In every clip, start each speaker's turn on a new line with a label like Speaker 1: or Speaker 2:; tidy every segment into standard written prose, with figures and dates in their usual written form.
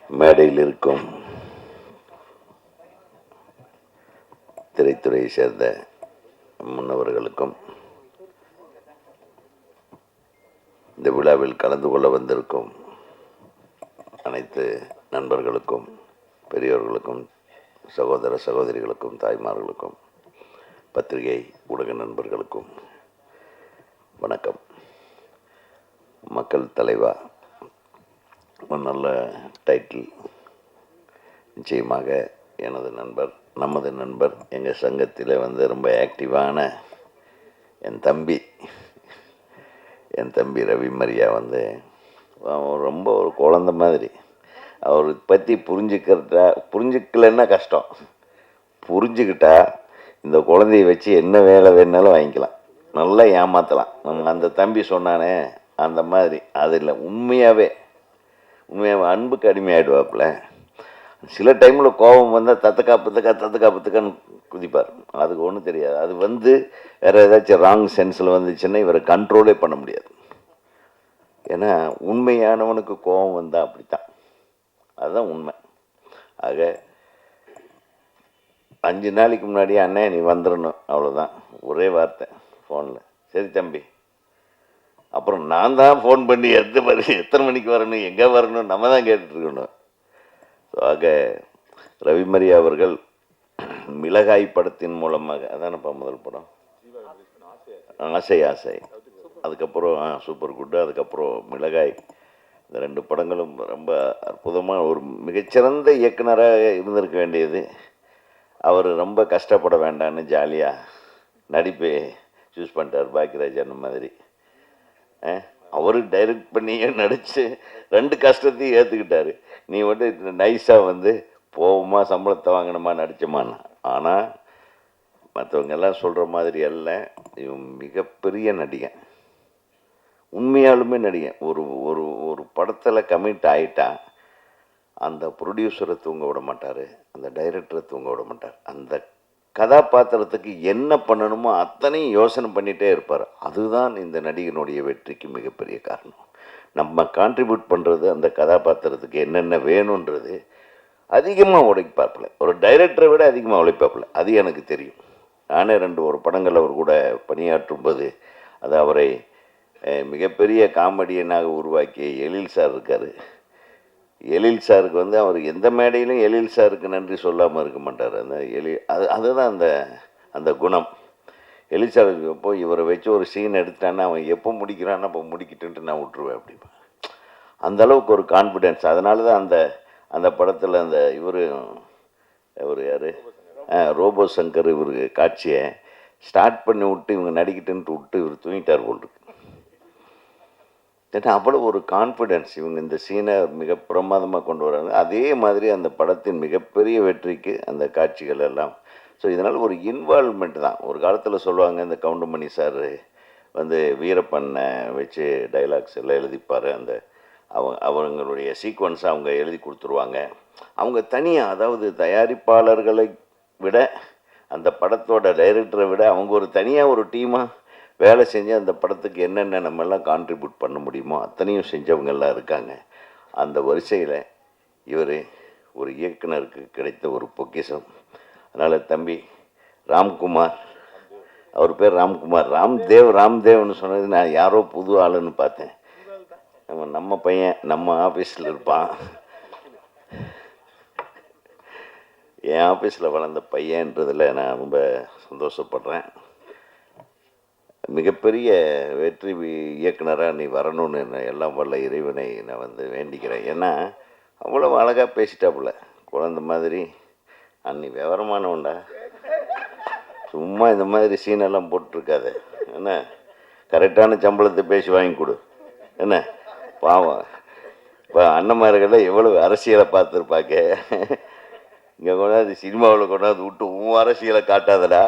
Speaker 1: மேடையில் இருக்கும் திரைத்துறையை சேர்ந்த முன்னவர்களுக்கும் இந்த விழாவில் கலந்து கொள்ள வந்திருக்கும் அனைத்து நண்பர்களுக்கும், பெரியோர்களுக்கும், சகோதர சகோதரிகளுக்கும், தாய்மார்களுக்கும், பத்திரிகை ஊடக நண்பர்களுக்கும் வணக்கம். மக்கள் தலைவா ஒரு நல்ல டைட்டில். நிச்சயமாக எனது நண்பர், நமது நண்பர், எங்கள் சங்கத்தில் ரொம்ப ஆக்டிவான என் தம்பி ரவி மரியா ரொம்ப ஒரு குழந்த மாதிரி. அவரை பற்றி புரிஞ்சுக்கலன்னா கஷ்டம், புரிஞ்சுக்கிட்டா இந்த குழந்தைய வச்சு என்ன வேலை வேணாலும் வாங்கிக்கலாம், நல்லா ஏமாற்றலாம். நம்ம அந்த தம்பி சொன்னானே அந்த மாதிரி அது இல்லை. உண்மையாகவே அன்புக்கு அடிமையாயிடுவாப்புல. சில டைமில் கோபம் வந்தால் தத்துக்காப்புத்துக்கான்னு குதிப்பார். அதுக்கு ஒன்றும் தெரியாது. அது வேறு ஏதாச்சும் ராங் சென்ஸில் வந்துச்சுன்னா இவரை கண்ட்ரோலே பண்ண முடியாது. ஏன்னா உண்மையானவனுக்கு கோபம் வந்தால் அப்படித்தான், அதுதான் உண்மை. ஆக 5 நாளைக்கு முன்னாடி அண்ணே நீ வந்துடணும், அவ்வளோதான், ஒரே வார்த்தை ஃபோனில். சரி தம்பி. அப்புறம் நான் தான் ஃபோன் பண்ணி எத்தனை மணிக்கு வரணும், எங்கே வரணும், நம்ம தான் கேட்டுட்ருக்கணும். ஸோ ஆக ரவி மரியா அவர்கள் மிளகாய் படத்தின் மூலமாக, அதானப்பா முதல் படம், ஆசை, அதுக்கப்புறம் சூப்பர் குட்டு, அதுக்கப்புறம் மிளகாய், இந்த 2 படங்களும் ரொம்ப அற்புதமாக ஒரு மிகச்சிறந்த இயக்குனராக இருந்திருக்க வேண்டியது. அவர் ரொம்ப கஷ்டப்பட வேண்டான்னு ஜாலியாக நடிப்பை சூஸ் பண்ணிட்டார். பாக்கியராஜ் அந்த மாதிரி அவரு டைரக்ட் பண்ணியே நடித்து 2 கஷ்டத்தையும் ஏற்றுக்கிட்டாரு. நீ நைஸாக போவோமா, சம்பளத்தை வாங்கணுமா, நடிச்சோமான்னா. ஆனால் மற்றவங்க எல்லாம் சொல்கிற மாதிரி அல்ல, இவன் மிகப்பெரிய நடிகன், உண்மையாலுமே நடிகன். ஒரு ஒரு ஒரு படத்தில் கமிட் ஆகிட்டா அந்த ப்ரொடியூசரை தூங்க விட மாட்டார், அந்த டைரக்டரை தூங்க விட மாட்டார். அந்த கதாபாத்திரத்துக்கு என்ன பண்ணணுமோ அத்தனையும் யோசனை பண்ணிகிட்டே இருப்பார். அதுதான் இந்த நடிகனுடைய வெற்றிக்கு மிகப்பெரிய காரணம். நம்ம கான்ட்ரிபியூட் பண்ணுறது அந்த கதாபாத்திரத்துக்கு என்னென்ன வேணுன்றது அதிகமாக உழைப்பாப்பில், ஒரு டைரக்டரை விட அதிகமாக உழைப்பாப்பில். அது எனக்கு தெரியும். நானே ஒரு படங்கள் அவர் கூட பணியாற்றும் போது அது அவரை மிகப்பெரிய காமெடியனாக உருவாக்கிய எழில் சார் இருக்கார். எழில் சாருக்கு அவர் எந்த மேடையிலும் எழில் சாருக்கு நன்றி சொல்லாமல் இருக்க மாட்டார். அந்த அதுதான் அந்த குணம். எழில் சாருக்கு போய் இவரை வச்சு ஒரு சீன் எடுத்துட்டான்னா அவன் எப்போ முடிக்கிறான்னா அப்போ முடிக்கிட்டுன்ட்டு நான் விட்டுருவேன் அப்படிப்பா. அந்தளவுக்கு ஒரு கான்ஃபிடென்ஸ். அதனால தான் அந்த படத்தில் இவர் யார், ரோபோ சங்கர், இவர் காட்சியை ஸ்டார்ட் பண்ணி விட்டு இவங்க நடிக்கிட்டுன்ட்டு விட்டு இவர் தூங்கிட்டார் போல் இருக்கு. ஏன்னா அவ்வளோ ஒரு கான்ஃபிடென்ஸ். இவங்க இந்த சீனை மிக பிரமாதமாக கொண்டு வராங்க. அதே மாதிரி அந்த படத்தின் மிகப்பெரிய வெற்றிக்கு அந்த காட்சிகள் எல்லாம். ஸோ இதனால் ஒரு இன்வால்வ்மெண்ட் தான். ஒரு காலத்தில் சொல்லுவாங்க, இந்த கவுண்டமணி சார் வீரப்பண்ணை வச்சு டைலாக்ஸ் எல்லாம் எழுதிப்பார். அவங்களுடைய சீக்வன்ஸை அவங்க எழுதி கொடுத்துருவாங்க. அவங்க தனியாக, அதாவது தயாரிப்பாளர்களை விட அந்த படத்தோட டைரக்டரை விட அவங்க ஒரு தனியாக ஒரு டீமாக வேலை செஞ்சு அந்த படத்துக்கு என்னென்ன நம்மெல்லாம் கான்ட்ரிபியூட் பண்ண முடியுமோ அத்தனையும் செஞ்சவங்கெல்லாம் இருக்காங்க. அந்த வரிசையில் இவர் ஒரு இயக்குனருக்கு கிடைத்த ஒரு பொக்கிஷம். அதனால் தம்பி ராம்குமார், அவர் பேர் ராம்குமார், ராம்தேவ்னு சொன்னது நான் யாரோ புது ஆளுன்னு பார்த்தேன். நம்ம பையன் நம்ம ஆஃபீஸில் இருப்பான், என் ஆஃபீஸில் வளர்ந்த பையன்றதில் நான் ரொம்ப சந்தோஷப்படுறேன். மிகப்பெரிய வெற்றி இயக்குனராக நீ வரணும்னு எல்லாம் வல்ல இறைவனை நான் வேண்டிக்கிறேன். ஏன்னா அவ்வளோ அழகாக பேசிட்டாப்புல, குழந்த மாதிரி. அன்னி விவரமானவன்டா, சும்மா இந்த மாதிரி சீனெல்லாம் போட்டிருக்காது. என்ன, கரெக்டான சம்பளத்தை பேசி வாங்கி கொடு. என்ன பாவம், இப்போ அண்ணன்மார்கள்லாம் எவ்வளோ அரசியலை பார்த்துருப்பாங்க. இங்கே கொண்டாந்து சினிமாவில் கொண்டாந்து விட்டு உன் அரசியலை காட்டாதடா.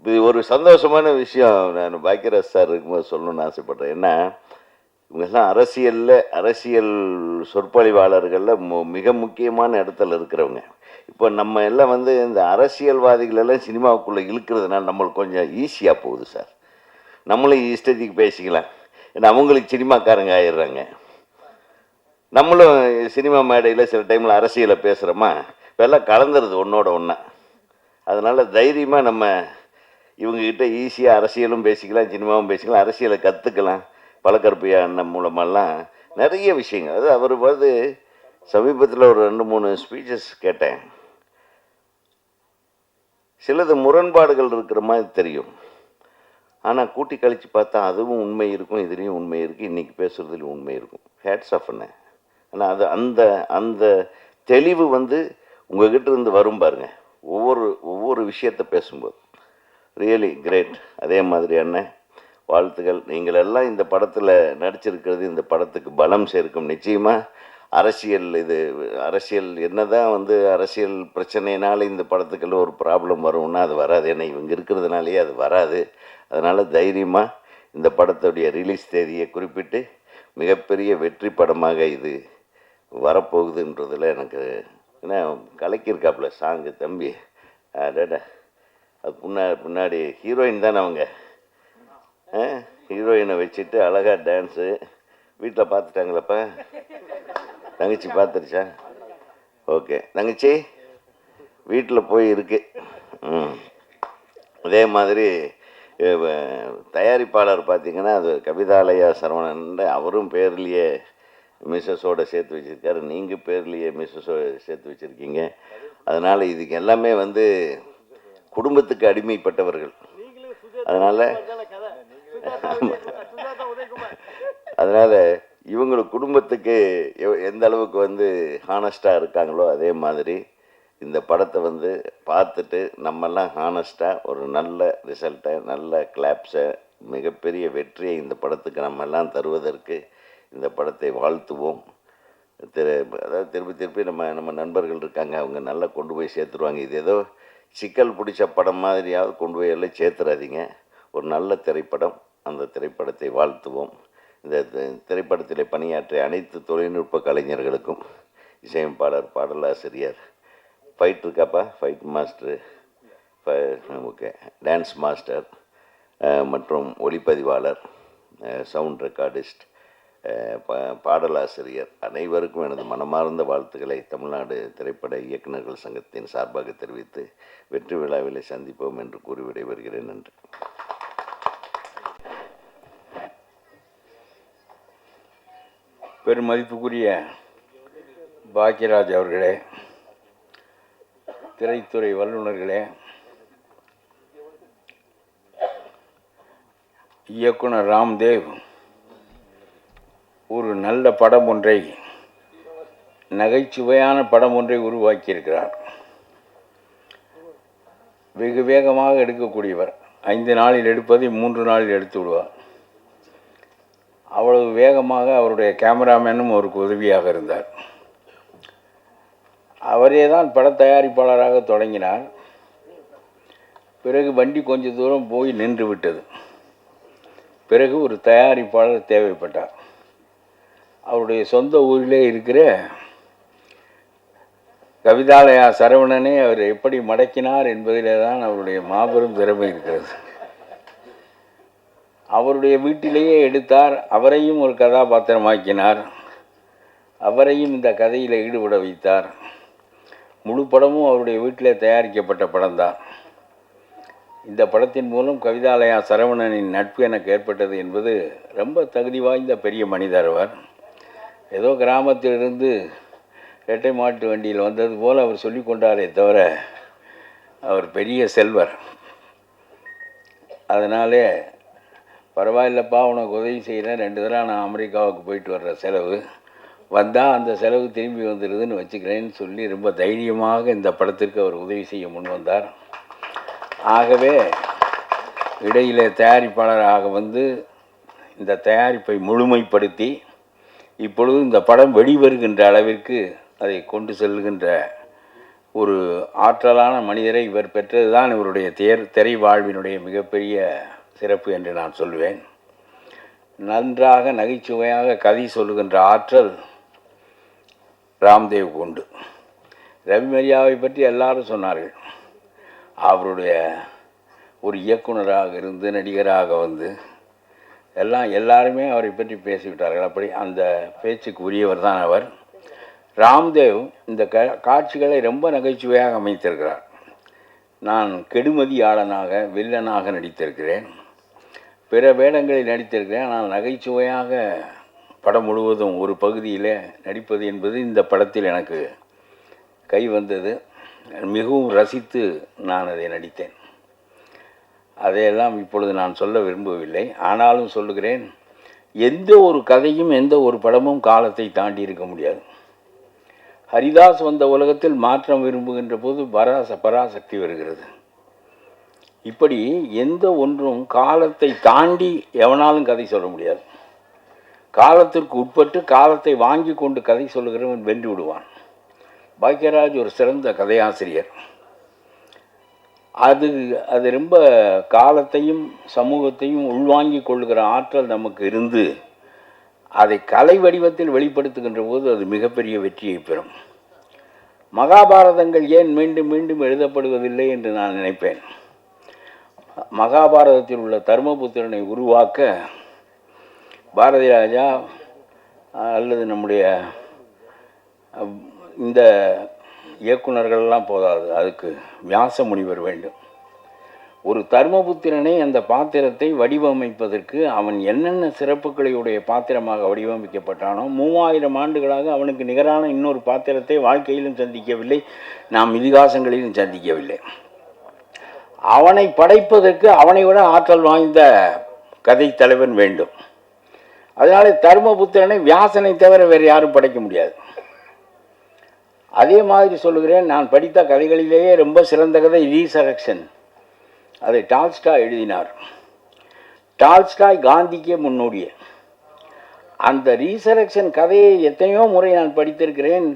Speaker 1: இது ஒரு சந்தோஷமான விஷயம். நான் பாக்கியராஜ் சார் இருக்கும்போது சொல்லணும்னு ஆசைப்பட்றேன். ஏன்னா இவங்கெல்லாம் அரசியல் சொற்பொழிவாளர்களில் மிக முக்கியமான இடத்துல இருக்கிறவங்க. இப்போ நம்ம எல்லாம் இந்த அரசியல்வாதிகளெல்லாம் சினிமாவுக்குள்ளே இழுக்கிறதுனால நம்மளுக்கு கொஞ்சம் ஈஸியாக போகுது சார். நம்மளும் இஷ்டத்துக்கு பேசிக்கலாம். ஏன்னா அவங்களுக்கு சினிமாக்காரங்க ஆயிடுறாங்க. நம்மளும் சினிமா மேடையில் சில டைமில் அரசியலை பேசுகிறோமா, இப்போல்லாம் கலந்துருது ஒன்றோட ஒன்றா. அதனால் தைரியமாக நம்ம இவங்ககிட்ட ஈஸியாக அரசியலும் பேசிக்கலாம், சினிமாவும் பேசிக்கலாம், அரசியலை கற்றுக்கலாம். பழக்கருப்பையா அண்ணன் மூலமெல்லாம் நிறைய விஷயங்கள். அது அவர் வந்து சமீபத்தில் ஒரு 2-3 ஸ்பீச்சஸ் கேட்டேன். சிலது முரண்பாடுகள் இருக்கிற மாதிரி தெரியும், ஆனால் கூட்டி கழித்து பார்த்தா அதுவும் உண்மை இருக்கும், இதுலேயும் உண்மை இருக்குது, இன்றைக்கி பேசுகிறதுலையும் உண்மை இருக்கும். ஹேட்ஸ் ஆஃப் என்ன. ஆனால் அது அந்த அந்த தெளிவு வந்து உங்கள்கிட்ட இருந்து வரும் பாருங்க, ஒவ்வொரு விஷயத்தை பேசும்போது. Really great. அதே மாதிரி அண்ணன் வாழ்த்துக்கள். நீங்கள் எல்லாம் இந்த படத்தில் நடிச்சிருக்கிறது இந்த படத்துக்கு பலம் சேர்க்கும். நிச்சயமாக அரசியல் என்னதான் வந்து அரசியல் பிரச்சனைனால இந்த படத்துக்கெல்லாம் ஒரு ப்ராப்ளம் வரும்னா அது வராது. ஏன்னா இவங்க இருக்கிறதுனாலேயே அது வராது. அதனால் தைரியமாக இந்த படத்துடைய ரிலீஸ் தேதியை குறிப்பிட்டு மிகப்பெரிய வெற்றி படமாக இது வரப்போகுதுன்றதில் எனக்கு ஏன்னா கலக்கியிருக்காப்புல சாங்கு தம்பி. அடடா, அது பின்னாடி ஹீரோயின் தானே அவங்க. ஹீரோயினை வச்சுட்டு அழகாக டான்ஸு. வீட்டில் பார்த்துட்டாங்களப்பா? தங்கச்சி பார்த்துருச்சா? ஓகே தங்கச்சி வீட்டில் போய் இருக்கு. அதே மாதிரி தயாரிப்பாளர் பார்த்திங்கன்னா அது கவிதாலயா சரவணன். அவரும் பேர்லேயே மிஸ்ஸஸோடு சேர்த்து வச்சுருக்காரு, நீங்கள் பேர்லேயே மிஸ்ஸஸோடு சேர்த்து வச்சுருக்கீங்க. அதனால் இதுக்கு எல்லாமே வந்து குடும்பத்துக்கு அடிமைப்பட்டவர்கள். அதனால் இவங்களுக்கு குடும்பத்துக்கு எந்த அளவுக்கு வந்து ஹானஸ்ட்டாக இருக்காங்களோ அதே மாதிரி இந்த படத்தை வந்து பார்த்துட்டு நம்மெல்லாம் ஹானஸ்ட்டாக ஒரு நல்ல ரிசல்ட்டை, நல்ல கிளாப்ஸை, மிகப்பெரிய வெற்றியை இந்த படத்துக்கு நம்மெல்லாம் தருவதற்கு இந்த படத்தை வாழ்த்துவோம். அதாவது திருப்பி நம்ம நண்பர்கள் இருக்காங்க, அவங்க நல்லா கொண்டு போய் சேர்த்துருவாங்க. இது ஏதோ சிக்கல் பிடிச்ச படம் மாதிரியாவது கொண்டு போய் எல்லாம் சேர்த்துறாதீங்க. ஒரு நல்ல திரைப்படம், அந்த திரைப்படத்தை வாழ்த்துவோம். இந்த திரைப்படத்தில் பணியாற்றிய அனைத்து தொழில்நுட்ப கலைஞர்களுக்கும், இசையமைப்பாளர், பாடலாசிரியர், ஃபைட் இருக்காப்பா, fight master, okay, dance master மற்றும் ஒளிப்பதிவாளர், சவுண்ட் ரெக்கார்டிஸ்ட், பாடலாசிரியர் அனைவருக்கும் எனது மனமார்ந்த வாழ்த்துக்களை தமிழ்நாடு திரைப்பட இயக்குநர்கள் சங்கத்தின் சார்பாக தெரிவித்து வெற்றி விழாவிலே சந்திப்போம் என்று கூறி விடைபெறுகிறேன். நன்றி.
Speaker 2: பெருமதிப்புக்குரிய பாக்கியராஜ் அவர்களே, திரைத்துறை வல்லுநர்களே, இயக்குனர் ராம்தேவ் ஒரு நல்ல படம் ஒன்றை, நகைச்சுவையான படம் ஒன்றை உருவாக்கியிருக்கிறார். வெகு வேகமாக எடுக்கக்கூடியவர். 5 நாளில் எடுப்பதை 3 நாளில் எடுத்து விடுவார். அவ்வளவு வேகமாக அவருடைய கேமராமேனும் அவருக்கு உதவியாக இருந்தார். அவரே தான் பட தயாரிப்பாளராக தொடங்கினார். பிறகு வண்டி கொஞ்சம் தூரம் போய் நின்று விட்டது. பிறகு ஒரு தயாரிப்பாளர் தேவைப்பட்டார். அவருடைய சொந்த ஊரிலே இருக்கிற கவிதாலயா சரவணனை அவர் எப்படி மடக்கினார் என்பதிலே தான் அவருடைய மாபெரும் திறமை இருக்கிறது. அவருடைய வீட்டிலேயே எடுத்தார். அவரையும் ஒரு கதாபாத்திரமாக்கினார். அவரையும் இந்த கதையில் ஈடுபட வைத்தார். முழு படமும் அவருடைய வீட்டிலே தயாரிக்கப்பட்ட படம்தான். இந்த படத்தின் மூலம் கவிதாலயா சரவணனின் நட்பு எனக்கு ஏற்பட்டது என்பது ரொம்ப தகுதி வாய்ந்த பெரிய மனிதர். அவர் ஏதோ கிராமத்திலிருந்து இரட்டை மாட்டு வண்டியில் வந்தது போல் அவர் சொல்லி கொண்டாரே தவிர அவர் பெரிய செல்வர். அதனாலே பரவாயில்லப்பா, உனக்கு உதவி செய்கிறேன், 2 தடவை நான் அமெரிக்காவுக்கு போயிட்டு வர்ற செலவு வந்தால் அந்த செலவு திரும்பி வந்துடுதுன்னு வச்சுக்கிறேன்னு சொல்லி ரொம்ப தைரியமாக இந்த படத்திற்கு அவர் உதவி செய்ய முன் வந்தார். ஆகவே இடையிலே தயாரிப்பாளராக வந்து இந்த தயாரிப்பை முழுமைப்படுத்தி இப்பொழுது இந்த படம் வெளிவருகின்ற அளவிற்கு அதை கொண்டு செல்கின்ற ஒரு ஆற்றலான மனிதரை இவர் பெற்றது தான் இவருடைய திரை வாழ்வினுடைய மிகப்பெரிய சிறப்பு என்று நான் சொல்வேன். நன்றாக நகைச்சுவையாக கதை சொல்லுகின்ற ஆற்றல் ராம்தேவ் உண்டு. ரவி மரியாவை பற்றி எல்லாரும் சொன்னார்கள். அவருடைய ஒரு இயக்குனராக இருந்து நடிகராக வந்து எல்லாருமே அவரை பற்றி பேசிவிட்டார்கள். அப்படி அந்த பேச்சுக்கு உரியவர் தான் அவர். ராம்தேவ் இந்த காட்சிகளை ரொம்ப நகைச்சுவையாக அமைத்திருக்கிறார். நான் கெடுமதியாளனாக வில்லனாக நடித்திருக்கிறேன், பிற வேடங்களில் நடித்திருக்கிறேன். ஆனால் நகைச்சுவையாக படம் முழுவதும் ஒரு பகுதியில் நடிப்பது என்பது இந்த படத்தில் எனக்கு கை வந்தது. மிகவும் ரசித்து நான் அதை நடித்தேன். அதையெல்லாம் இப்பொழுது நான் சொல்ல விரும்பவில்லை. ஆனாலும் சொல்லுகிறேன், எந்த ஒரு கதையும் எந்த ஒரு படமும் காலத்தை தாண்டி இருக்க முடியாது. ஹரிதாஸ் வந்த உலகத்தில் மாற்றம் விரும்புகின்ற போது பராசக்தி வருகிறது. இப்படி எந்த ஒன்றும் காலத்தை தாண்டி எவனாலும் கதை சொல்ல முடியாது. காலத்திற்கு உட்பட்டு காலத்தை வாங்கி கொண்டு கதை சொல்லுகிறவன் வென்று விடுவான். பாக்யராஜ் ஒரு சிறந்த கதையாசிரியர். அது ரொம்ப காலத்தையும் சமூகத்தையும் உள்வாங்கிக் கொள்ளுகிற ஆற்றல் நமக்கு இருந்து அதை கலை வடிவத்தில் வெளிப்படுத்துகின்ற போது அது மிகப்பெரிய வெற்றியை பெறும். மகாபாரதங்கள் ஏன் மீண்டும் மீண்டும் எழுதப்படுவதில்லை என்று நான் நினைப்பேன். மகாபாரதத்தில் உள்ள தர்மபுத்திரனை உருவாக்க பாரதி ராஜா அல்லது நம்முடைய இந்த இயக்குனர்கள்லாம் போதாது, அதுக்கு வியாச முனிவர் வேண்டும். ஒரு தர்மபுத்திரனை அந்த பாத்திரத்தை வடிவமைப்பதற்கு அவன் என்னென்ன சிறப்புகளையுடைய பாத்திரமாக வடிவமைக்கப்பட்டானோ 3000 ஆண்டுகளாக அவனுக்கு நிகரான இன்னொரு பாத்திரத்தை வாழ்க்கையிலும் சந்திக்கவில்லை, நாம் இதிகாசங்களிலும் சந்திக்கவில்லை. அவனை படைப்பதற்கு அவனை விட ஆற்றல் வாய்ந்த கதை தலைவன் வேண்டும். அதனால தர்மபுத்திரனை வியாசனை தவிர வேறு யாரும் படைக்க முடியாது. அதே மாதிரி சொல்லுகிறேன், நான் படித்த கதைகளிலேயே ரொம்ப சிறந்த கதை ரீசரக்ஷன். அதை டால்ஸ்டாய் எழுதினார். டால்ஸ்டாய் காந்திக்கே முன்னோடிய அந்த ரீசரக்ஷன் கதையை எத்தனையோ முறை நான் படித்திருக்கிறேன்.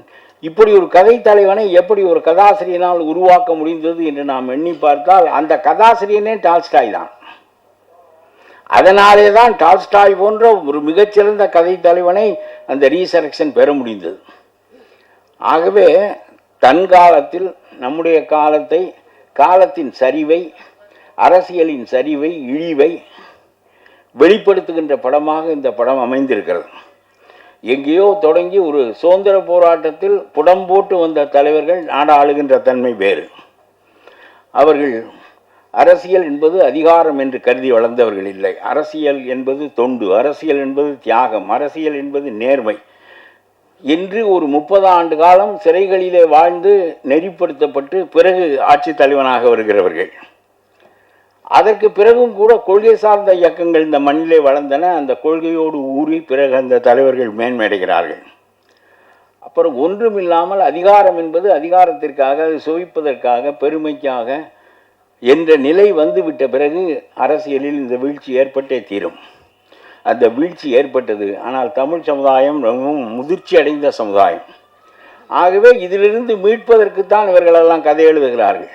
Speaker 2: இப்படி ஒரு கதை தலைவனை எப்படி ஒரு கதாசிரியனால் உருவாக்க முடிந்தது என்று நாம் எண்ணி பார்த்தால் அந்த கதாசிரியனே டால்ஸ்டாய் தான். அதனாலே தான் டால்ஸ்டாய் போன்ற ஒரு மிகச்சிறந்த கதை தலைவனை அந்த ரீசரக்ஷன் பெற முடிந்தது. ஆகவே தன் காலத்தில் நம்முடைய காலத்தை, காலத்தின் சரிவை, அரசியலின் சரிவை, இழிவை வெளிப்படுத்துகின்ற படமாக இந்த படம் அமைந்திருக்கிறது. எங்கேயோ தொடங்கி ஒரு சுதந்திர போராட்டத்தில் புடம் போட்டு வந்த தலைவர்கள் நாடு ஆளுகின்ற தன்மை வேறு. அவர்கள் அரசியல் என்பது அதிகாரம் என்று கருதி வளர்ந்தவர்கள் இல்லை. அரசியல் என்பது தொண்டு, அரசியல் என்பது தியாகம், அரசியல் என்பது நேர்மை என்று ஒரு 30 ஆண்டு காலம் சிறைகளிலே வாழ்ந்து நெறிப்படுத்தப்பட்டு பிறகு ஆட்சி தலைவனாக வருகிறவர்கள். அதற்கு பிறகும் கூட கொள்கை சார்ந்த இயக்கங்கள் இந்த மண்ணிலே வளர்ந்தன. அந்த கொள்கையோடு ஊறி பிறகு அந்த தலைவர்கள் மேன்மையடைகிறார்கள். அப்புறம் ஒன்றுமில்லாமல் அதிகாரம் என்பது அதிகாரத்திற்காக, அது சுவைப்பதற்காக, பெருமைக்காக என்ற நிலை வந்துவிட்ட பிறகு அரசியலில் இந்த வீழ்ச்சி ஏற்பட்டே தீரும். அந்த வீழ்ச்சி ஏற்பட்டது. ஆனால் தமிழ் சமுதாயம் ரொம்பவும் முதிர்ச்சி அடைந்த சமுதாயம். ஆகவே இதிலிருந்து மீட்பதற்குத்தான் இவர்களெல்லாம் கதை எழுதுகிறார்கள்.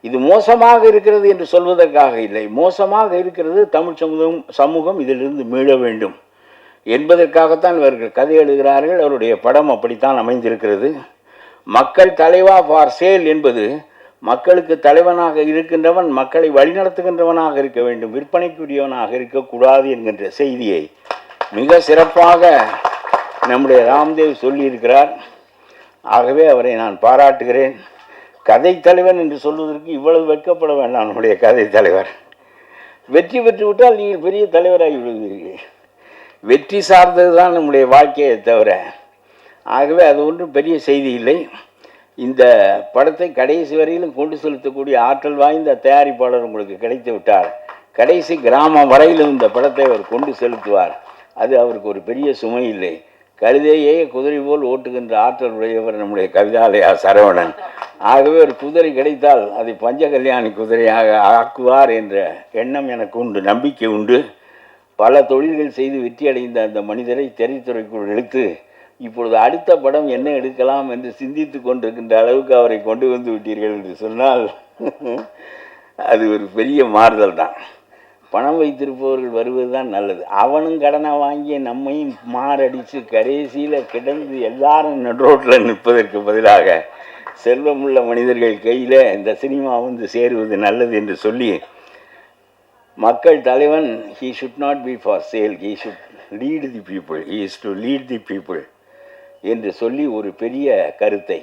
Speaker 2: இது மோசமாக இருக்கிறது என்று சொல்வதற்காக இல்லை, மோசமாக இருக்கிறது தமிழ் சமூகம் இதிலிருந்து மீள வேண்டும் என்பதற்காகத்தான் இவர்கள் கதை எழுதுகிறார்கள். அவருடைய படம் அப்படித்தான் அமைந்திருக்கிறது. மக்கள் தலைவா ஃபார் சேல் என்பது மக்களுக்கு தலைவனாக இருக்கின்றவன் மக்களை வழிநடத்துகின்றவனாக இருக்க வேண்டும், விற்பனைக்குரியவனாக இருக்கக்கூடாது என்கின்ற செய்தியை மிக சிறப்பாக நம்முடைய ராம்தேவ் சொல்லியிருக்கிறார். ஆகவே அவரை நான் பாராட்டுகிறேன். கதை தலைவன் என்று சொல்வதற்கு இவ்வளவு வெட்கப்பட வேண்டாம். நம்முடைய கதை தலைவர் வெற்றி பெற்று விட்டால் நீங்கள் பெரிய தலைவராகி விடுவீர்கள். வெற்றி சார்ந்தது தான் நம்முடைய வாழ்க்கையை தவிர. ஆகவே அது ஒன்றும் பெரிய செய்தி இல்லை. இந்த படத்தை கடைசி வரையிலும் கொண்டு செலுத்தக்கூடிய ஆற்றல் வாய்ந்த தயாரிப்பாளர் உங்களுக்கு கிடைத்து விட்டார். கடைசி கிராமம் வரையிலும் இந்த படத்தை அவர் கொண்டு செலுத்துவார். அது அவருக்கு ஒரு பெரிய சுமை இல்லை. கழுதையே குதிரை போல் ஓட்டுகின்ற ஆற்றல் உடையவர் நம்முடைய கவிதாலயா சரவணன். ஆகவே ஒரு குதிரை கிடைத்தால் அதை பஞ்ச கல்யாணி குதிரையாக ஆக்குவார் என்ற எண்ணம் எனக்கு உண்டு, நம்பிக்கை உண்டு. பல தொழில்கள் செய்து வெற்றியடைந்த அந்த மனிதரை திரைத்துறைக்குள் இழுத்து இப்பொழுது அடுத்த படம் என்ன எடுக்கலாம் என்று சிந்தித்து கொண்டிருக்கின்ற அளவுக்கு அவரை கொண்டு வந்து விட்டீர்கள் என்று சொன்னால் அது ஒரு பெரிய மாறுதல் தான். பணம் வைத்திருப்பவர்கள் வருவது தான் நல்லது. அவனும் கடனை வாங்கி நம்மையும் மாரடித்து கடைசியில் கிடந்து எல்லாரும் நடுரோட்டில் நிற்பதற்கு பதிலாக செல்வமுள்ள மனிதர்கள் கையில் இந்த சினிமா வந்து சேருவது நல்லது என்று சொல்லி மக்கள் தலைவன் he should not be for sale, he should lead the people, he is to lead the people என்று சொல்லி ஒரு பெரிய கருத்தை,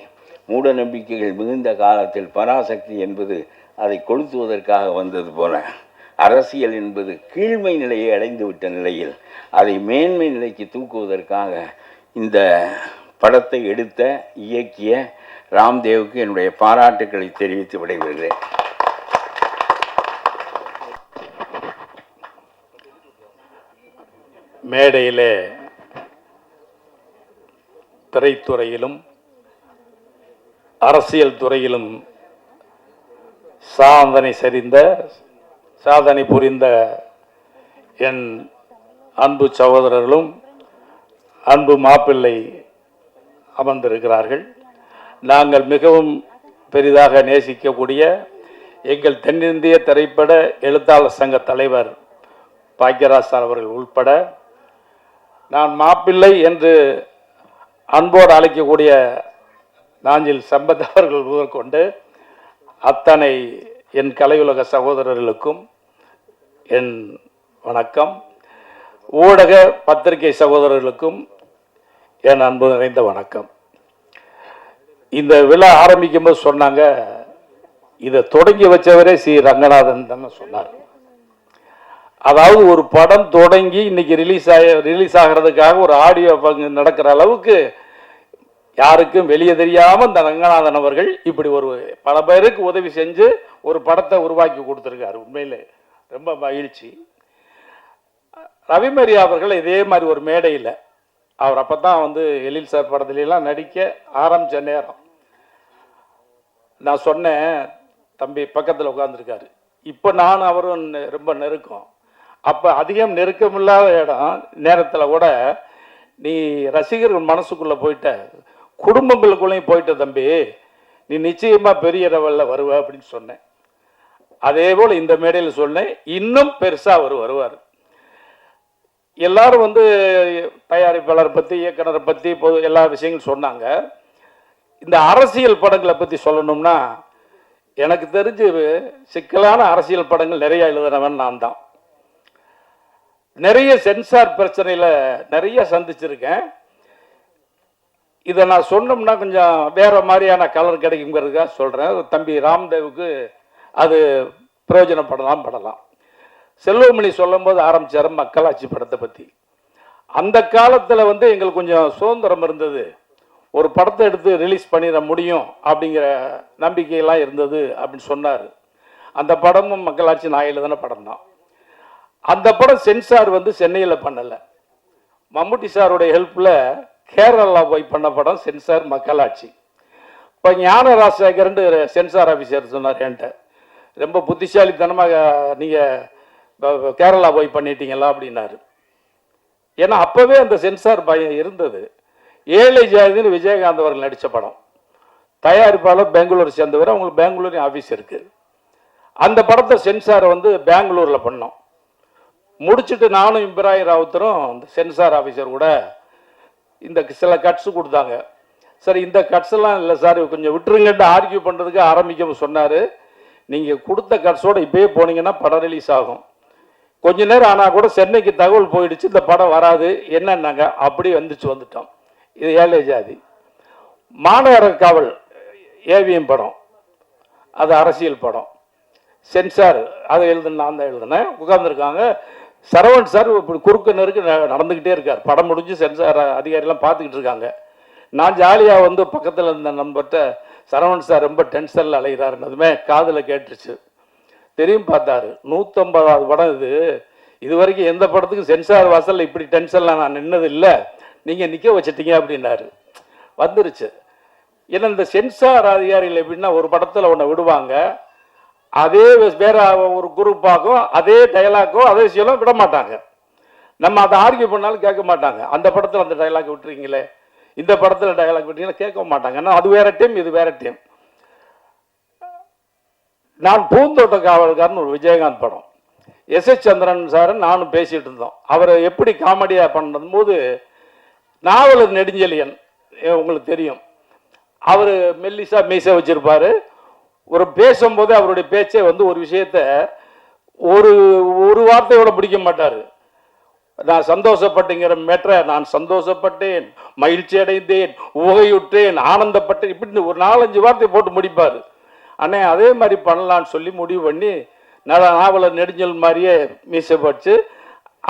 Speaker 2: மூட நம்பிக்கைகள் மிகுந்த காலத்தில் பராசக்தி என்பது அதை கொளுத்துவதற்காக வந்தது போல, அரசியல் என்பது கீழ்மை நிலையை அடைந்துவிட்ட நிலையில் அதை மேன்மை நிலைக்கு தூக்குவதற்காக இந்த படத்தை எடுத்த இயக்கிய ராம்தேவுக்கு என்னுடைய பாராட்டுக்களை தெரிவித்து விடைபெறுகிறேன்.
Speaker 3: மேடையிலே திரைத்துறையிலும் அரசியல் துறையிலும் சாதனை புரிந்த என் அன்பு சகோதரர்களும் அன்பு மாப்பிள்ளை அமர்ந்திருக்கிறார்கள். நாங்கள் மிகவும் பெரிதாக நேசிக்கக்கூடிய எங்கள் தென்னிந்திய திரைப்பட எழுத்தாளர் சங்க தலைவர் பாக்யராஜ் சார் அவர்கள் உள்பட, நான் மாப்பிள்ளை என்று அன்போடு அழைக்கக்கூடிய நாஞ்சில் சம்பத் அவர்கள் முதற்கொண்டு அத்தனை என் கலையுலக சகோதரர்களுக்கும் என் வணக்கம். ஊடக பத்திரிகை சகோதரர்களுக்கும் என் அன்பு நிறைந்த வணக்கம். இந்த விழா ஆரம்பிக்கும் போது சொன்னாங்க, இதை தொடங்கி வச்சவரே சி ரங்கநாதன் தான் சொன்னார். அதாவது ஒரு படம் தொடங்கி இன்னைக்கு ரிலீஸ் ஆகிறதுக்காக ஒரு ஆடியோ நடக்கிற அளவுக்கு யாருக்கும் வெளியே தெரியாமல் இந்த ரங்கநாதன் அவர்கள் இப்படி ஒரு பல பேருக்கு உதவி செஞ்சு ஒரு படத்தை உருவாக்கி கொடுத்துருக்காரு. உண்மையிலே ரொம்ப மகிழ்ச்சி. ரவிமரி அவர்கள் இதே மாதிரி ஒரு மேடையில், அவர் அப்போ தான் எழில் சார் படத்துலலாம் நடிக்க ஆரம்பித்த நேரம், நான் சொன்னேன், தம்பி பக்கத்தில் உட்காந்துருக்காரு, இப்போ நான் அவரும் ரொம்ப நெருக்கம். அப்போ அதிகம் நெருக்கமில்லாத நேரத்தில் கூட நீ ரசிகர்கள் மனசுக்குள்ளே போயிட்ட, குடும்பங்களுக்குள்ளேயும் போயிட்ட தம்பி, நீ நிச்சயமாக பெரிய லெவலில் வருவ அப்படின்னு சொன்னேன். அதே போல் இந்த மேடையில் சொன்னேன், இன்னும் பெருசாக வருவார். எல்லாரும் தயாரிப்பாளர் பற்றி, இயக்குனரை பற்றி எல்லா விஷயங்களும் சொன்னாங்க. இந்த அரசியல் படங்களை பற்றி சொல்லணும்னா, எனக்கு தெரிஞ்சு சிக்கலான அரசியல் படங்கள் நிறைய எழுதுனவன் நான் தான். நிறைய சென்சார் பிரச்சனையில் நிறைய சந்திச்சிருக்கேன். இதை நான் சொன்னோம்னா கொஞ்சம் வேற மாதிரியான கலர் கிடைக்குங்கிறதுக்காக சொல்கிறேன். தம்பி ராம்தேவுக்கு அது பிரயோஜனப்படலாம். செல்வமணி சொல்லும் போது ஆரம்பித்தார் மக்களாட்சி படத்தை பற்றி. அந்த காலத்தில் எங்களுக்கு கொஞ்சம் சுதந்திரம் இருந்தது, ஒரு படத்தை எடுத்து ரிலீஸ் பண்ணிட முடியும் அப்படிங்கிற நம்பிக்கையெல்லாம் இருந்தது அப்படின்னு சொன்னார். அந்த படமும் மக்களாட்சி நான் எழுதின படம் தான். அந்த படம் சென்சார் சென்னையில் பண்ணலை, மம்முட்டி சாருடைய ஹெல்ப்பில் கேரளா போய் பண்ண படம் சென்சார் மக்களாட்சி. இப்போ ஞானராஜசேகர்னு சென்சார் ஆஃபீஸர் சொன்னார் என்கிட்ட, ரொம்ப புத்திசாலித்தனமாக நீங்கள் கேரளா போய் பண்ணிட்டீங்களா அப்படின்னாரு. ஏன்னா அப்போவே அந்த சென்சார் பயம் இருந்தது. ஏழை ஜாதின்னு விஜயகாந்த் அவர்கள் நடித்த படம், தயாரிப்பாளர் பெங்களூர் சேர்ந்தவர், அவங்களுக்கு பெங்களூர் ஆஃபீஸ் இருக்குது. அந்த படத்தை சென்சாரை பெங்களூரில் பண்ணோம். முடிச்சுட்டு நானும் இப்ராஹிம் ராவுத்தரும் இந்த சென்சார் ஆஃபீஸர் கூட இந்த சில கட்ஸ் கொடுத்தாங்க. சரி, இந்த கட்ஸ் எல்லாம் இல்லை சார், கொஞ்சம் விட்டுருங்கன்னு ஆர்கியூ பண்ணுறதுக்கு ஆரம்பிக்க சொன்னார். நீங்கள் கொடுத்த கட்ஸோடு இப்போயே போனீங்கன்னா படம் ரிலீஸ் ஆகும். கொஞ்ச நேரம் ஆனால் கூட சென்னைக்கு தகவல் போயிடுச்சு, இந்த படம் வராது என்னன்னாங்க. அப்படி வந்துட்டோம். இது ஏழை ஜாதி. மாநகர காவல் ஏவிஎம் படம், அது அரசியல் படம். சென்சார் அதை நான் தான் எழுதுனேன். உட்கார்ந்துருக்காங்க சரவண் சார், இப்படி குறுக்க நெருக்கு நடந்துக்கிட்டே இருக்கார். படம் முடிஞ்சு சென்சார் அதிகாரிலாம் பார்த்துக்கிட்டு இருக்காங்க. நான் ஜாலியாக பக்கத்தில் இருந்த நண்பர்கிட்ட, சரவணன் சார் ரொம்ப டென்ஷனில் அலைகிறாருன்னதுமே காதில் கேட்டுருச்சு. தெரியும் பார்த்தாரு, 150வது படம் இது வரைக்கும் எந்த படத்துக்கும் சென்சார் வாசலில் இப்படி டென்ஷனில் நான் நின்னது இல்லை, நீங்கள் நிற்க வச்சிட்டீங்க அப்படின்னாரு. வந்துருச்சு. ஏன்னா இந்த சென்சார் அதிகாரிகள் எப்படின்னா, ஒரு படத்தில் ஒன்று விடுவாங்க, அதே வேற ஒரு குரூப்பாகும், அதே டைலாக்கோ அதே விஷயம் விட மாட்டாங்க. நம்ம அதை ஆர்கியூ பண்ணாலும் கேட்க மாட்டாங்க. அந்த படத்தில் அந்த டைலாக் விட்டுறீங்களே, இந்த படத்தில் டைலாக் விட்டீங்கன்னா கேட்க மாட்டாங்க. ஏன்னா அது வேற டீம், இது வேற டீம். நான் பூந்தோட்ட காவல்காரன் ஒரு விஜயகாந்த் படம், எஸ்.எஸ். சந்திரன் சார் நானும் பேசிட்டு இருந்தோம். அவரை எப்படி காமெடியாக பண்ணும் போது, நாவலர் நெடுஞ்செழியன் உங்களுக்கு தெரியும், அவர் மெல்லிசா மீசை வச்சிருப்பாரு. ஒரு பேசும்போது அவருடைய பேச்சே ஒரு விஷயத்த ஒரு ஒரு வார்த்தையோட பிடிக்க மாட்டார். நான் சந்தோஷப்பட்டேங்கிற மேட்டரை நான் சந்தோஷப்பட்டேன், மகிழ்ச்சி அடைந்தேன், உகையுற்றேன், ஆனந்தப்பட்டேன், இப்படின்னு ஒரு 4-5 வார்த்தை போட்டு முடிப்பார். அண்ணே அதே மாதிரி பண்ணலான்னு சொல்லி முடிவு பண்ணி நாவலர் நெடுஞ்சல் மாதிரியே மீசை வச்சு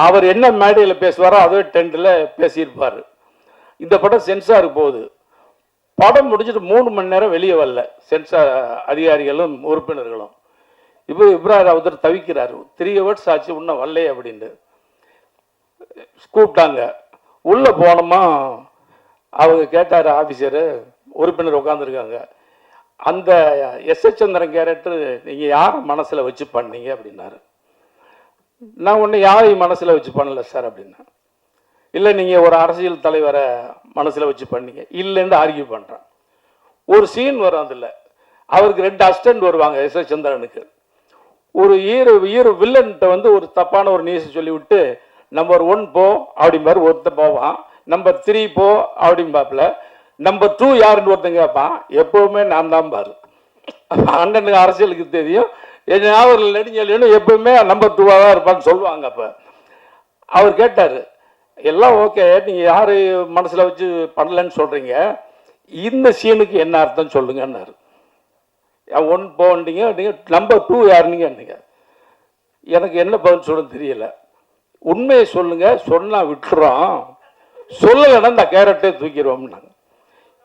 Speaker 3: அவர் என்ன மேடையில் பேசுவாரோ அதே டெண்டில் பேசியிருப்பார். இந்த படம் சென்சாருக்கு போகுது. படம் முடிச்சுட்டு 3 மணி நேரம் வெளியே வரல சென்சார் அதிகாரிகளும் உறுப்பினர்களும். இப்போ இப்ராஹிம் ராவுத்தர் தவிக்கிறார், 3 ஹவர்ஸ் ஆச்சு இன்னும் வரலையே அப்படின்ட்டு. கூப்பிட்டாங்க, உள்ளே போனோமா அவங்க கேட்டார் ஆஃபீஸரு, உறுப்பினர் உட்காந்துருக்காங்க, அந்த எஸ்.எஸ். சந்திரன் கேரக்டர் நீங்கள் யாரை மனசில் வச்சு பண்ணீங்க அப்படின்னாரு. நான் ஒன்று யாரையும் மனசில் வச்சு பண்ணல சார் அப்படின்னா. இல்லை நீங்கள் ஒரு அரசியல் தலைவரை மனசில் வச்சு பண்ணீங்க இல்லைன்னு ஆர்கியூ பண்ணுறேன். ஒரு சீன் வரும், அதில் அவருக்கு 2 அசிஸ்டன்ட் வருவாங்க எஸ்.எஸ். சந்திரனுக்கு. ஒரு ஹீரோ வில்லன்கிட்ட வந்து ஒரு தப்பான ஒரு நியூஸ் சொல்லிவிட்டு நம்பர் 1 போ அப்படிம்பாரு, ஒருத்தன் போவான். நம்பர் 3 போ அப்படிம்பாப்புல. நம்பர் 2 யாருன்னு ஒருத்தன் கேட்பான். எப்போவுமே நான் தான் பாரு. அண்ணனுக்கு அரசியலுக்கு தெரியும், என் ஞாபகம் நெடுஞ்செழியனும் எப்பவுமே நம்பர் 2வாக தான் இருப்பான்னு சொல்லுவாங்க. அப்போ அவர் கேட்டார், எல்லாம் ஓகே, நீங்கள் யார் மனசில் வச்சு பண்ணலன்னு சொல்கிறீங்க, இந்த சீனுக்கு என்ன அர்த்தம் சொல்லுங்கன்னாரு. 1 போன்றீங்க அப்படிங்க, நம்பர் 2 யாருன்னீங்க. எனக்கு என்ன பதில் சொல்ல தெரியல. உண்மையை சொல்லுங்க, சொன்னால் விட்டுறோம், சொல்லலைன்னா இந்த கேரட்டே தூக்கிடுவோம்னாங்க.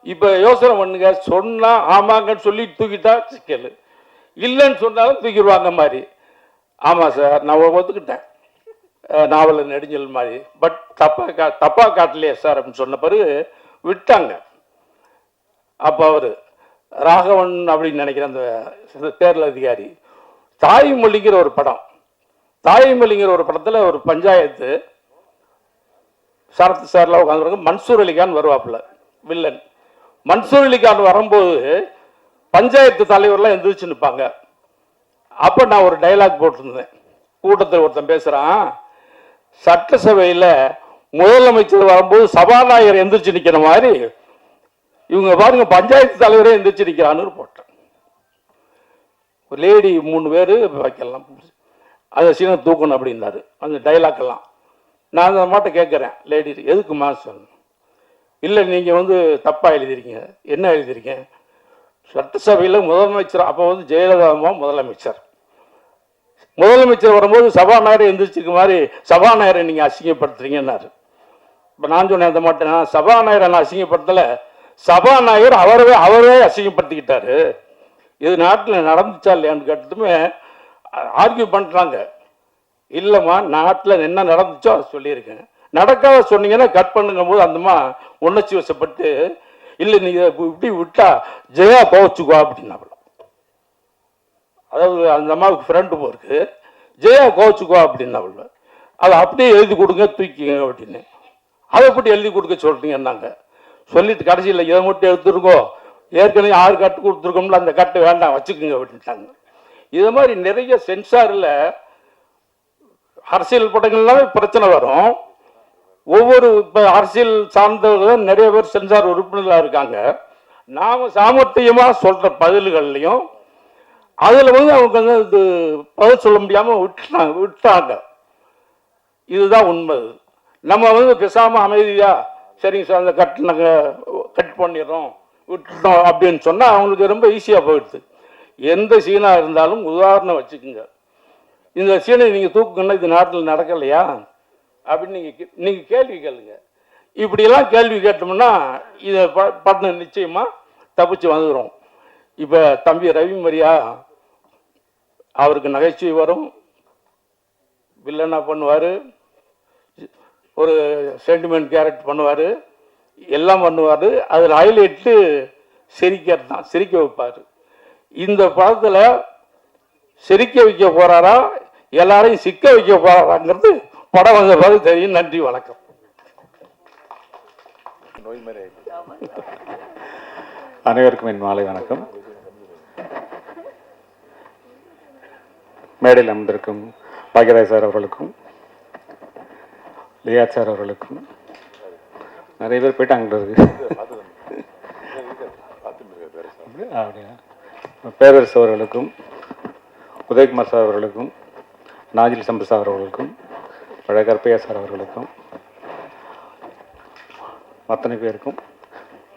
Speaker 3: இப்போ யோசனை பண்ணுங்க, சொன்னால் ஆமாங்கன்னு சொல்லி தூக்கிட்டா சிக்கல், இல்லைன்னு சொன்னாலும் தூக்கிடுவாங்க மாதிரி. ஆமாம் சார் நான் ஒத்துக்கிட்டேன் நாவலர் நெடுஞ்சல் மாதிரி, பட் தப்பாக காட்டலையே சார் அப்படின்னு சொன்ன பிறகு விட்டாங்க. அப்போ அவர் ராகவன் அப்படின்னு நினைக்கிற அந்த தேர்தல் அதிகாரி, தாய்மொழிங்கிற ஒரு படம், தாய்மொழிங்கிற ஒரு படத்தில் ஒரு பஞ்சாயத்து சரத் சார்லாம் உட்காந்துருக்க, மன்சூர் அலிகான் வருவாப்புல வில்லன். மன்சூர் அலிகான் வரும்போது பஞ்சாயத்து தலைவர்லாம் எந்திரிச்சு நிற்பாங்க. அப்போ நான் ஒரு டைலாக் போட்டிருந்தேன். கூட்டத்தில் ஒருத்தன் பேசுகிறான், சட்டசபையில் முதலமைச்சர் வரும்போது சபாநாயகர் எந்திரிச்சு நிற்கிற மாதிரி இவங்க பாருங்க பஞ்சாயத்து தலைவரே எந்திரிச்சு நிற்கிறான்னு போட்டேன். ஒரு லேடி 3 பேர் வைக்கலாம், அதை சீனை தூக்கணும் அப்படின்னாரு அந்த டைலாக் எல்லாம். நான் அந்த மாட்ட கேட்குறேன், லேடி எதுக்குமா சொல்லணும். இல்லை நீங்கள் வந்து தப்பாக எழுதிருக்கீங்க. என்ன எழுதிருக்கேன், சட்டசபையில் முதலமைச்சர் அப்போ வந்து ஜெயலலிதா முதலமைச்சர், முதலமைச்சர் வரும்போது சபாநாயகர் எந்திரிச்சிருக்க மாதிரி சபாநாயகரை நீங்கள் அசிங்கப்படுத்துறீங்கன்னாரு. இப்போ நான் சொன்னேன் அந்த மாட்டேன், நான் சபாநாயகரை நான் அசிங்கப்படுத்தலை, சபாநாயகர் அவரே அசிங்கப்படுத்திக்கிட்டாரு. இது நாட்டில் நடந்துச்சா இல்லையான்னு கேட்டதுமே ஆர்கியூ பண்ணுறாங்க. இல்லைம்மா நாட்டில் என்ன நடந்துச்சோ அதை சொல்லியிருக்கேன், நடக்காத சொன்னீங்கன்னா கட் பண்ணுங்கும் போது அந்தம்மா உணர்ச்சி வசப்பட்டு, இல்லை நீங்கள் இப்படி விட்டா ஜெயா கோவச்சுக்குவா அப்படின்னாப்புல. அதாவது அந்த அம்மாவுக்கு ஃப்ரெண்டு போருக்கு, ஜெயா கோவச்சுக்குவா அப்படின்னாப்புல. அதை அப்படியே எழுதி கொடுங்க தூக்கிங்க அப்படின்னு. அதை எப்படி எழுதி கொடுக்க சொல்கிறீங்கன்னாங்க. சொல்லிட்டு கடைசியில் இதை மட்டும் எடுத்துருக்கோ, ஏற்கனவே 6 கட்டு கொடுத்துருக்கோம்ல, அந்த கட்டு வேண்டாம் வச்சுக்கோங்க அப்படின்ட்டாங்க. இது மாதிரி நிறைய சென்சாரில் அரசியல் படங்கள்லாமே பிரச்சனை வரும். ஒவ்வொரு இப்போ அரசியல் சார்ந்தவர்கள் நிறைய பேர் சென்சார் உறுப்பினர்களாக இருக்காங்க. நாம் சாமர்த்தியமாக சொல்கிற பதில்கள்லையும் அதில் வந்து அவங்க வந்து இது பதில் சொல்ல முடியாமல் விட்டாங்க. இதுதான் உண்மை. நம்ம வந்து பேசாமல் அமைதியாக சரிங்க சார் அந்த கட்டு நாங்கள் கட் பண்ணிடுறோம் விட்டுட்டோம் அப்படின்னு சொன்னால் அவங்களுக்கு ரொம்ப ஈஸியாக போயிடுது. எந்த சீனாக இருந்தாலும் உதாரணம் வச்சுக்கோங்க, இந்த சீனை நீங்கள் தூக்குங்கன்னா இது நாட்டில் நடக்கலையா அப்படின்னு நீங்கள் கேள்வி கேளுங்க. இப்படியெல்லாம் கேள்வி கேட்டோம்னா இதை பண்ண நிச்சயமாக தப்பிச்சு வந்துடும். இப்போ தம்பி ரவி மரியா அவருக்கு நகைச்சுவை வரும், வில்லனா பண்ணுவார், ஒரு சென்டிமெண்ட் கேரக்டர் பண்ணுவார், எல்லாம் பண்ணுவார். அதில் ஹைலைட்டு சிரிக்கிறது தான், சிரிக்க வைப்பார். இந்த படத்தில் சிரிக்க வைக்க போகிறாரா எல்லாரையும் சிக்க வைக்க போகிறாராங்கிறது படம் வந்த பிறகு தெரியும். நன்றி, வணக்கம்.
Speaker 4: அனைவருக்கும் என் மாலை வணக்கம். மேடையில் அமர்ந்திருக்கும் பாக்யராஜ் சார் அவர்களுக்கும், லியாத் சார் அவர்களுக்கும், நிறைய பேர் போயிட்டாங்க அப்படியா, பேரரசு அவர்களுக்கும், உதயகுமார் சார் அவர்களுக்கும், நாஜில் சம்பு சார் அவர்களுக்கும் கருப்பையா சார் அவர்களுக்கும் அத்தனை பேருக்கும்,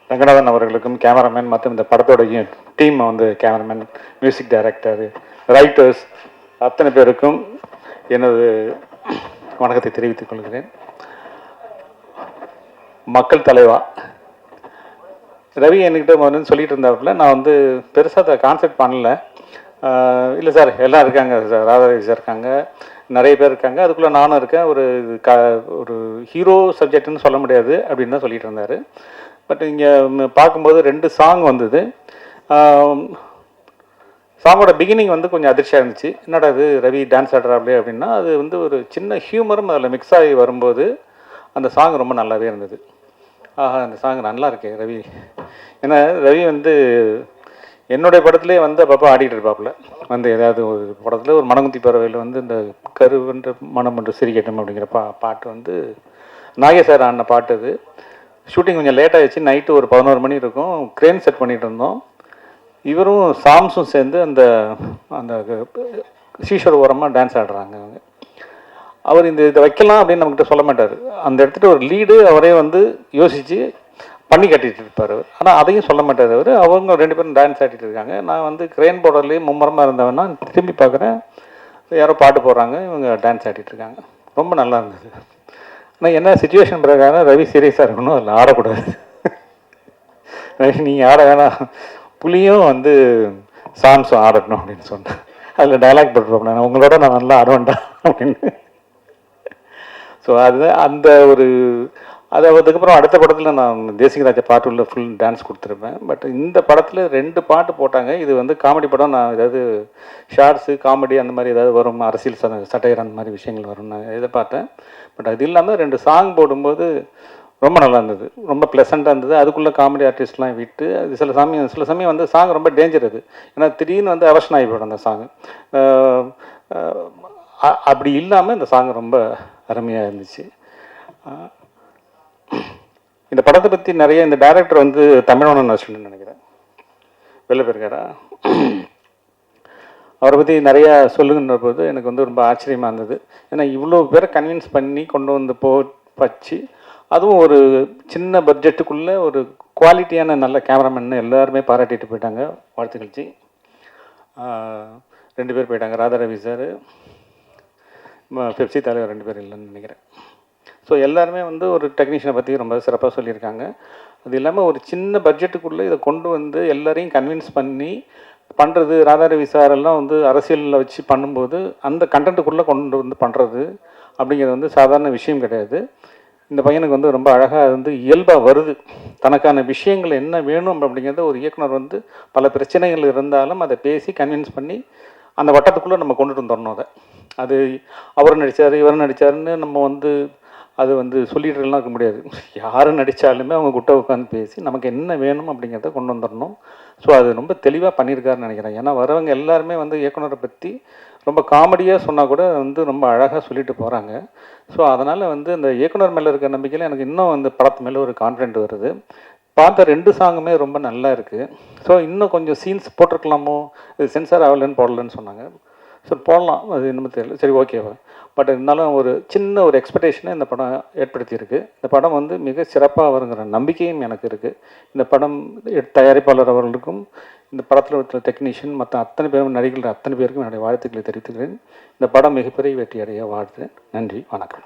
Speaker 4: ரங்கநாதன் அவர்களுக்கும், கேமராமேன் மற்றும் இந்த படத்தோடைய டீம் வந்து கேமராமேன், மியூசிக் டைரக்டர், ரைட்டர்ஸ் அத்தனை பேருக்கும் எனது வணக்கத்தை தெரிவித்துக் கொள்கிறேன். மக்கள் தலைவா ரவி என்கிட்ட வந்து சொல்லிட்டு இருந்தாப்புல, நான் வந்து பெருசாக அதை கான்செப்ட் பண்ணல. இல்லை சார் எல்லாம் இருக்காங்க சார், ராதாரவி சார் இருக்காங்க, நிறைய பேர் இருக்காங்க, அதுக்குள்ளே நானும் இருக்கேன், ஒரு ஹீரோ சப்ஜெக்ட்னு சொல்ல முடியாது அப்படின்னு தான் சொல்லிட்டு இருந்தார். பட் இங்கே பார்க்கும்போது 2 சாங் வந்தது. சாங்கோட பிகினிங் வந்து கொஞ்சம் அதிர்ச்சியாக இருந்துச்சு. என்னடா அது ரவி டான்ஸ் ஆடுறாப்லே அப்படின்னா, அது வந்து ஒரு சின்ன ஹியூமரும் அதில் மிக்ஸ் ஆகி வரும்போது அந்த சாங் ரொம்ப நல்லாவே இருந்தது. ஆஹா, அந்த சாங் நல்லா இருக்கே ரவி. ஏன்னா ரவி வந்து என்னுடைய படத்துலேயே வந்து அப்பப்போ ஆடிட்டு இருப்பாப்புல. வந்து ஏதாவது ஒரு படத்தில் ஒரு மணங்குத்தி பறவையில் வந்து இந்த கருவென்ற மனம் என்று சிரிக்கட்டும் அப்படிங்கிற பாட்டு வந்து நாகேஷ் சார் ஆடின பாட்டு. அது ஷூட்டிங் கொஞ்சம் லேட் ஆகிடுச்சு, நைட்டு ஒரு 11 மணி இருக்கும், க்ரேன் செட் பண்ணிகிட்டு இருந்தோம். இவரும் சாம்ஸும் சேர்ந்து அந்த அந்த சீஷோர் ஓரமாக டான்ஸ் ஆடுறாங்க. அவர் இதை வைக்கலாம் அப்படின்னு நம்மகிட்ட சொல்ல மாட்டார். அந்த இடத்துல ஒரு லீடு அவரே வந்து யோசித்து பண்ணி கட்டிட்டு இருப்பார். ஆனால் அதையும் சொல்ல மாட்டார் அவர். அவங்க 2 பேரும் டான்ஸ் ஆடிட்டு இருக்காங்க. நான் வந்து கிரேன் போர்டர்லேயே மும்மரமாக இருந்தவன்னா திரும்பி பார்க்குறேன், யாரோ பாட்டு போடுறாங்க, இவங்க டான்ஸ் ஆடிட்டு இருக்காங்க. ரொம்ப நல்லா இருந்தது. ஆனால் என்ன சுச்சுவேஷன் பிரகாரம் ரவி சீரியஸாக இருக்கணும், அதில் ஆடக்கூடாது. நீங்கள் ஆட வேணாம், புலியும் வந்து சாம்ஸும் ஆடணும் அப்படின்னு சொன்னேன். அதில் டைலாக் போட்டுருப்பேன், உங்களோட நான் நல்லா ஆடுவேன்டா அப்படின்னு. ஸோ அதுதான் அந்த ஒரு அது அதுக்கப்புறம் அடுத்த படத்தில் நான் தேசிகராஜ பாட்டுள்ள ஃபுல் டான்ஸ் கொடுத்துருப்பேன். பட் இந்த படத்தில் 2 பாட்டு போட்டாங்க. இது வந்து காமெடி படம். நான் ஏதாவது ஷார்ட்ஸு காமெடி அந்த மாதிரி ஏதாவது வரும், அரசியல் சட்டையர் அந்த மாதிரி விஷயங்கள் வரும் நான் எதிர்பார்த்தேன். பட் அது இல்லாமல் 2 சாங் போடும்போது ரொம்ப நல்லா இருந்தது, ரொம்ப ப்ளசண்ட்டாக இருந்தது. அதுக்குள்ளே காமெடி ஆர்டிஸ்ட்லாம் விட்டு அது சில சமயம் வந்து சாங் ரொம்ப டேஞ்சர். அது ஏன்னா திடீர்னு வந்து அவர்ஷன் ஆகி போய்டும் அந்த சாங். அப்படி இல்லாமல் இந்த சாங் ரொம்ப அருமையாக இருந்துச்சு. இந்த படத்தை பற்றி நிறைய இந்த டைரக்டர் வந்து தமிழோன்னு நினைக்கிறேன், வெளில போயிருக்காரா, அவரை பற்றி நிறையா சொல்லுங்கிற போது எனக்கு வந்து ரொம்ப ஆச்சரியமாக இருந்தது. ஏன்னா இவ்வளோ பேரை கன்வின்ஸ் பண்ணி கொண்டு வந்து வச்சு, அதுவும் ஒரு சின்ன பட்ஜெட்டுக்குள்ளே ஒரு குவாலிட்டியான நல்ல கேமராமேன் எல்லாருமே பாராட்டிட்டு போயிட்டாங்க. வாழ்த்துக்கள்ச்சி. 2 பேர் போயிட்டாங்க, ராதாரவி சார், பெப்சி தலைவர் 2 பேர் இல்லைன்னு நினைக்கிறேன். ஸோ எல்லாருமே வந்து ஒரு டெக்னீஷியனை பற்றி ரொம்ப சிறப்பாக சொல்லியிருக்காங்க. அது இல்லாமல் ஒரு சின்ன பட்ஜெட்டுக்குள்ளே இதை கொண்டு வந்து எல்லாரையும் கன்வின்ஸ் பண்ணி பண்ணுறது. ராதாரவி சாரெல்லாம் வந்து அரசியலில் வச்சு பண்ணும்போது அந்த கண்டென்ட்டுக்குள்ளே கொண்டு வந்து பண்ணுறது அப்படிங்கிறது வந்து சாதாரண விஷயம் கிடையாது. இந்த பையனுக்கு வந்து ரொம்ப அழகாக வந்து இயல்பாக வருது. தனக்கான விஷயங்கள் என்ன வேணும் அப்படிங்கிறத ஒரு இயக்குனர் வந்து பல பிரச்சனைகள் இருந்தாலும் அதை பேசி கன்வின்ஸ் பண்ணி அந்த வட்டத்துக்குள்ளே நம்ம கொண்டுட்டு வந்துடணும். அது அவர் நடித்தார் இவர் நடித்தாருன்னு நம்ம வந்து அது வந்து சொல்லிட்டுலாம் இருக்க முடியாது. யார் நடித்தாலுமே அவங்க கிட்ட உட்காந்து பேசி நமக்கு என்ன வேணும் அப்படிங்கிறத கொண்டு வந்துடணும். ஸோ அது ரொம்ப தெளிவாக பண்ணியிருக்காருன்னு நினைக்கிறேன். ஏன்னா வரவங்க எல்லாருமே வந்து இயக்குனரை பற்றி ரொம்ப காமெடியாக சொன்னால் கூட வந்து ரொம்ப அழகாக சொல்லிட்டு போகிறாங்க. ஸோ அதனால் வந்து இந்த இயக்குனர் மேலே இருக்க நம்பிக்கையில் எனக்கு இன்னும் அந்த படத்து மேலே ஒரு கான்ஃபிடென்ட் வருது. பார்த்த 2 சாங்குமே ரொம்ப நல்லா இருக்குது. ஸோ இன்னும் கொஞ்சம் சீன்ஸ் போட்டிருக்கலாமோ, இது சென்சார் ஆகலைன்னு போடலன்னு சொன்னாங்க. ஸோ போடலாம், அது இன்னும் தெரியல, சரி ஓகேவா. பட் இருந்தாலும் ஒரு சின்ன ஒரு எக்ஸ்பெக்டேஷனை இந்த படம் ஏற்படுத்தியிருக்கு. இந்த படம் வந்து மிக சிறப்பாக வருங்கிற நம்பிக்கையும் எனக்கு இருக்குது. இந்த படம் தயாரிப்பாளர் அவர்களுக்கும் இந்த படத்தில் இருக்கிற டெக்னீஷியன் மற்ற அத்தனை பேரும் நடிகர்கள் அத்தனை பேருக்கும் என்னுடைய வாழ்த்துக்களை தெரிவித்துக்கிறேன். இந்த படம் மிகப்பெரிய வெற்றி அடைய வாழ்த்துறேன். நன்றி, வணக்கம்.